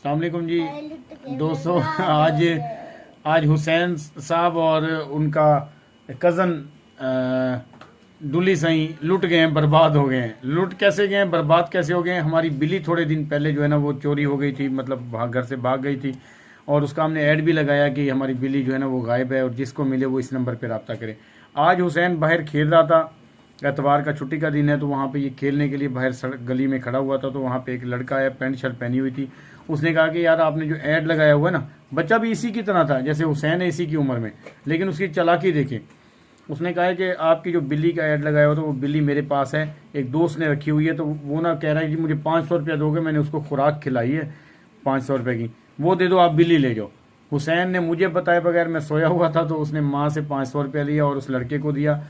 अस्सलाम वालेकुम जी दोस्तों। आज हुसैन साहब और उनका कज़न डुली सही लुट गए हैं, बर्बाद हो गए हैं। लुट कैसे गए हैं, बर्बाद कैसे हो गए हैं? हमारी बिल्ली थोड़े दिन पहले जो है ना वो चोरी हो गई थी, मतलब घर से भाग गई थी और उसका हमने ऐड भी लगाया कि हमारी बिल्ली जो है ना वो गायब है और जिसको मिले वो इस नंबर पर रब्ता करे। आज हुसैन बाहर खेल रहा था, एतवार का छुट्टी का दिन है, तो वहाँ पे ये खेलने के लिए बाहर सड़क गली में खड़ा हुआ था। तो वहाँ पे एक लड़का आया, पैंट शर्ट पहनी हुई थी। उसने कहा कि यार आपने जो ऐड लगाया हुआ है ना, बच्चा भी इसी की तरह था जैसे हुसैन है, इसी की उम्र में, लेकिन उसकी चालाकी देखें। उसने कहा है कि आपकी जो बिल्ली का ऐड लगाया हुआ था वो बिल्ली मेरे पास है, एक दोस्त ने रखी हुई है, तो वो ना कह रहा है कि मुझे 500 रुपया दोगे, मैंने उसको खुराक खिलाई है 500 रुपये की, वो दे दो, आप बिल्ली ले जाओ। हुसैन ने मुझे बताए बगैर, मैं सोया हुआ था, तो उसने माँ से 500 रुपया लिया और उस लड़के को दिया।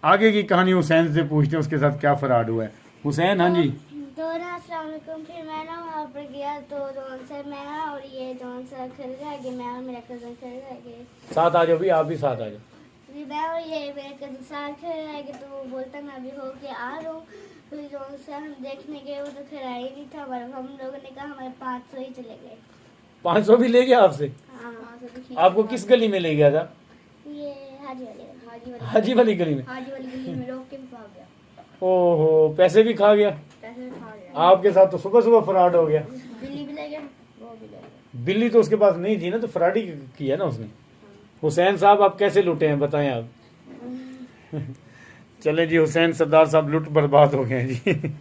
आगे की कहानी हुसैन से पूछते हैं उसके साथ क्या फराड हुआ है। हुसैन, हाँ जी। तो ना अस्सलाम वालेकुम। फिर मैं ना वहाँ पर गया तो जौन सा मैं ना और ये जौन सा खेल रहा है, मैं और मेरा कज़न खेल रहा है। साथ आ जाओ भी, आप भी साथ आ जाओ। फिर मैं और ये मेरे कज़न साथ खेल रहा है तो वो बोलता मैं अभी हो के आ रहा हूँ। फिर जौन सा हम देखने गए वो तो खिला ही नहीं था, पर हम लोगों ने कहा हमारे 500 ही चले गए। 500 भी ले गया आपसे? हाँ, आपको किस गली में ले गया था? ये हाजी वाली गली में। में रोक के भाग गया, ओहो, पैसे भी खा गया। पैसे भी खा गया। आपके साथ तो सुबह सुबह फराड हो गया। बिल्ली भी ले गया, वो भी ले गया। बिल्ली तो उसके पास नहीं थी ना, तो फराडी की है ना उसने। हुसैन साहब आप कैसे लुटे हैं बताएं आप। चले जी, हुसैन सरदार साहब लुट बर्बाद हो गए हैं जी।